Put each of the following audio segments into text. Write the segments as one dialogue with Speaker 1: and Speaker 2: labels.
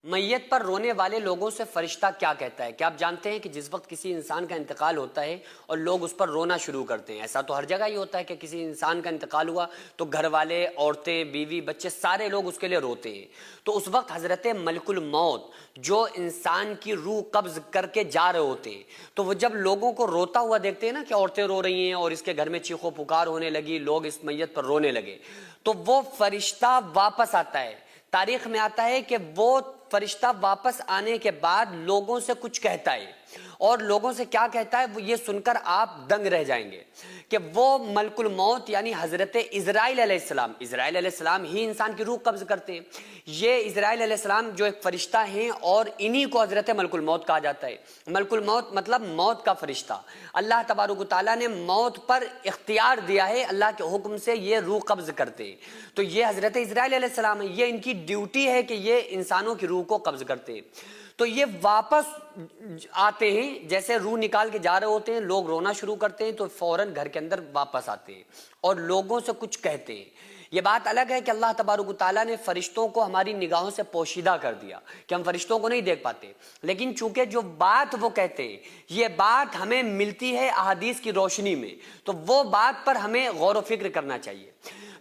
Speaker 1: میت پر رونے والے لوگوں سے فرشتہ کیا کہتا ہے؟ کیا آپ جانتے ہیں کہ جس وقت کسی انسان کا انتقال ہوتا ہے اور لوگ اس پر رونا شروع کرتے ہیں، ایسا تو ہر جگہ ہی ہوتا ہے کہ کسی انسان کا انتقال ہوا تو گھر والے، عورتیں، بیوی، بچے سارے لوگ اس کے لیے روتے ہیں، تو اس وقت حضرت ملک الموت جو انسان کی روح قبض کر کے جا رہے ہوتے ہیں، تو وہ جب لوگوں کو روتا ہوا دیکھتے ہیں نا کہ عورتیں رو رہی ہیں اور اس کے گھر میں چیخ و پکار ہونے لگی، لوگ اس میت پر رونے لگے، تو وہ فرشتہ واپس آتا ہے۔ تاریخ میں آتا ہے کہ وہ فرشتہ واپس آنے کے بعد لوگوں سے کچھ کہتا ہے، اور لوگوں سے کیا کہتا ہے وہ یہ سن کر آپ دنگ رہ جائیں گے کہ وہ ملک الموت یعنی حضرت اسرائیل علیہ السلام، اسرائیل علیہ السلام ہی انسان کی روح قبض کرتے ہیں، یہ اسرائیل علیہ السلام جو ایک فرشتہ ہیں اور انہی کو حضرت ملک الموت کہا جاتا ہے۔ ملک الموت مطلب موت کا فرشتہ۔ اللہ تبارک و تعالیٰ نے موت پر اختیار دیا ہے، اللہ کے حکم سے یہ روح قبض کرتے ہیں، تو یہ حضرت اسرائیل علیہ السلام ہے، یہ ان کی ڈیوٹی ہے کہ یہ انسانوں کی روح کو قبض کرتے ہیں۔ تو یہ واپس آتے ہیں، جیسے روح نکال کے جا رہے ہوتے ہیں، لوگ رونا شروع کرتے ہیں تو فوراً گھر کے اندر واپس آتے ہیں اور لوگوں سے کچھ کہتے ہیں۔ یہ بات الگ ہے کہ اللہ تبارک و تعالیٰ نے فرشتوں کو ہماری نگاہوں سے پوشیدہ کر دیا کہ ہم فرشتوں کو نہیں دیکھ پاتے، لیکن چونکہ جو بات وہ کہتے ہیں یہ بات ہمیں ملتی ہے احادیث کی روشنی میں، تو وہ بات پر ہمیں غور و فکر کرنا چاہیے۔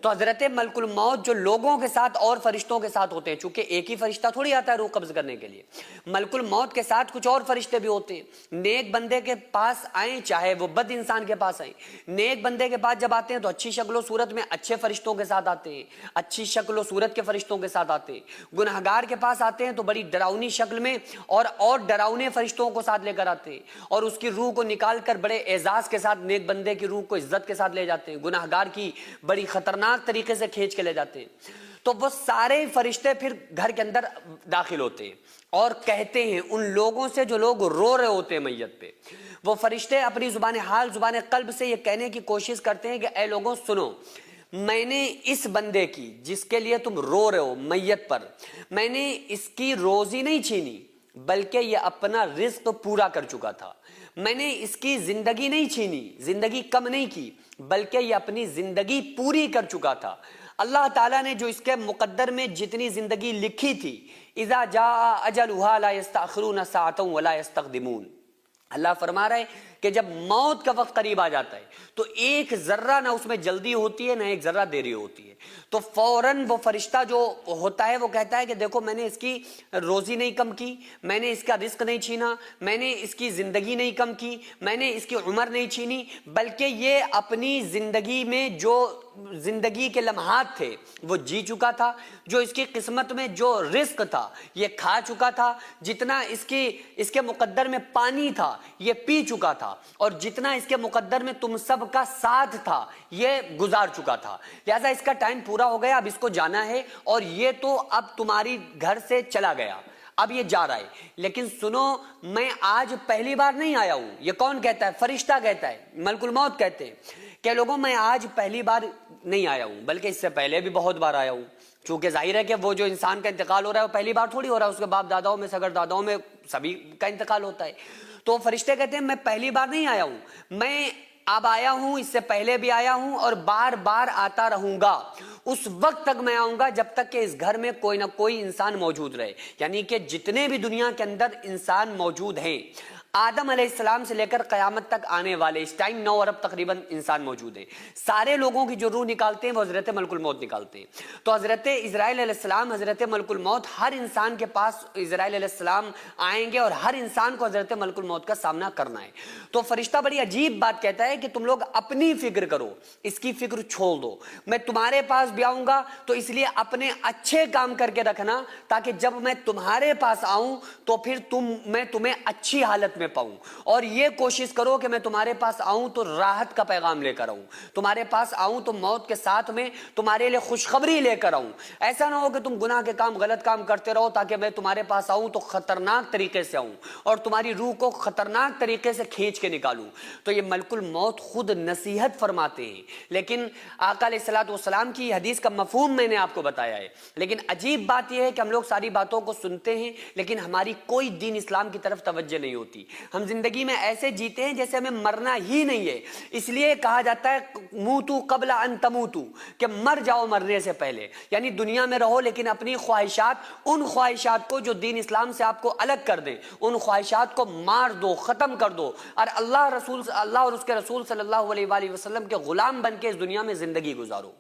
Speaker 1: تو حضرت ملک الموت جو لوگوں کے ساتھ اور فرشتوں کے ساتھ ہوتے ہیں، چونکہ ایک ہی فرشتہ تھوڑی آتا ہے روح قبض کرنے کے لیے، ملک الموت کے ساتھ کچھ اور فرشتے بھی ہوتے ہیں۔ نیک بندے کے پاس آئیں چاہے وہ بد انسان کے پاس آئیں، نیک بندے کے پاس جب آتے ہیں تو اچھی شکل و صورت میں اچھے فرشتوں کے ساتھ آتے ہیں، اچھی شکل و صورت کے فرشتوں کے ساتھ آتے ہیں۔ گنہگار کے پاس آتے ہیں تو بڑی ڈراؤنی شکل میں اور ڈراؤنے فرشتوں کو ساتھ لے کر آتے ہیں، اور اس کی روح کو نکال کر بڑے اعزاز کے ساتھ نیک بندے کی روح کو عزت کے ساتھ لے جاتے ہیں، گنہگار کی بڑی خطرناک طریقے سے کھینچ کے لے جاتے ہیں۔ تو وہ سارے فرشتے پھر گھر کے اندر داخل ہوتے ہیں اور کہتے ہیں ان لوگوں سے جو لوگ رو رہے ہوتے ہیں میت پہ، وہ فرشتے اپنی زبان حال، زبان قلب سے یہ کہنے کی کوشش کرتے ہیں کہ اے لوگوں سنو، میں نے اس بندے کی جس کے لیے تم رو رہے ہو میت پر، میں نے اس کی روزی نہیں چھینی بلکہ یہ اپنا رزق پورا کر چکا تھا، میں نے اس کی زندگی نہیں چھینی، زندگی کم نہیں کی بلکہ یہ اپنی زندگی پوری کر چکا تھا۔ اللہ تعالیٰ نے جو اس کے مقدر میں جتنی زندگی لکھی تھی، اذا جاء اجلها لا يستأخرون ساعة ولا يستقدمون، اللہ فرما رہا ہے کہ جب موت کا وقت قریب آ جاتا ہے تو ایک ذرہ نہ اس میں جلدی ہوتی ہے نہ ایک ذرہ دیری ہوتی ہے، تو فوراً وہ فرشتہ جو ہوتا ہے وہ کہتا ہے کہ دیکھو میں نے اس کی روزی نہیں کم کی، میں نے اس کا رزق نہیں چھینا، میں نے اس کی زندگی نہیں کم کی، میں نے اس کی عمر نہیں چھینی، بلکہ یہ اپنی زندگی میں جو زندگی کے لمحات تھے وہ جی چکا تھا، جو اس کی قسمت میں جو رزق تھا یہ کھا چکا تھا، جتنا اس کے مقدر میں پانی تھا یہ پی چکا تھا، اور جتنا اس کے مقدر میں تم سب کا ساتھ تھا یہ گزار چکا تھا، لہذا اس کا ٹائم پورا ہو گیا، اب اس کو جانا ہے، اور یہ تو اب تمہاری گھر سے چلا گیا، اب یہ جا رہا ہے، لیکن سنو میں آج پہلی بار نہیں آیا ہوں۔ یہ کون کہتا ہے؟ فرشتہ کہتا ہے، ملک الموت کہتے ہیں کہ لوگوں میں آج پہلی بار نہیں آیا ہوں بلکہ اس سے پہلے بھی بہت بار آیا ہوں، چونکہ ظاہر ہے کہ وہ جو انسان کا انتقال ہو رہا ہے وہ پہلی بار تھوڑی ہو رہا ہے، اس کے باپ داداؤں میں، سگر داداؤں میں سبھی کا انتقال ہوتا ہے۔ تو فرشتے کہتے ہیں میں پہلی بار نہیں آیا ہوں، میں اب آیا ہوں، اس سے پہلے بھی آیا ہوں اور بار بار آتا رہوں گا، اس وقت تک میں آؤں گا جب تک کہ اس گھر میں کوئی نہ کوئی انسان موجود رہے، یعنی کہ جتنے بھی دنیا کے اندر انسان موجود ہیں، آدم علیہ السلام سے لے کر قیامت تک آنے والے اس ٹائم 9 ارب تقریباً انسان موجود ہیں، سارے لوگوں کی جو روح نکالتے ہیں وہ حضرت ملک الموت نکالتے ہیں۔ تو حضرت اسرائیل علیہ السلام، حضرت ملک الموت، ہر انسان کے پاس اسرائیل علیہ السلام آئیں گے اور ہر انسان کو حضرت ملک الموت کا سامنا کرنا ہے۔ تو فرشتہ بڑی عجیب بات کہتا ہے کہ تم لوگ اپنی فکر کرو، اس کی فکر چھوڑ دو، میں تمہارے پاس بھی آؤں گا تو اس لیے اپنے اچھے کام کر کے رکھنا تاکہ جب میں تمہارے پاس آؤں تو پھر میں تمہیں اچھی حالت میں پاؤں، اور یہ کوشش کرو کہ میں تمہارے پاس آؤں تو راحت کا پیغام لے کر آؤں، تمہارے پاس آؤں تو موت کے ساتھ میں تمہارے لیے خوشخبری لے کر آؤں، ایسا نہ ہو کہ تم گناہ کے کام، غلط کام کرتے رہو تاکہ میں تمہارے پاس آؤں تو خطرناک طریقے سے آؤں اور تمہاری روح کو خطرناک طریقے سے کھینچ کے نکالوں۔ تو یہ ملک الموت خود نصیحت فرماتے ہیں، لیکن آقا علیہ الصلوۃ والسلام کی حدیث کا مفہوم میں نے آپ کو بتایا ہے، لیکن عجیب بات یہ ہے کہ ہم لوگ ساری باتوں کو سنتے ہیں لیکن ہماری کوئی دین اسلام کی طرف توجہ نہیں ہوتی۔ ہم زندگی میں ایسے جیتے ہیں جیسے ہمیں مرنا ہی نہیں ہے. اس لیے کہا جاتا ہے موتو قبل ان تموتو, کہ مر جاؤ مرنے سے پہلے. یعنی دنیا میں رہو لیکن اپنی خواہشات, ان خواہشات کو جو دین اسلام سے آپ کو الگ کر دیں, ان خواہشات کو مار دو, ختم کر دو, اور اللہ اور اس کے رسول صلی اللہ علیہ وآلہ وسلم کے غلام بن کے اس دنیا میں زندگی گزارو.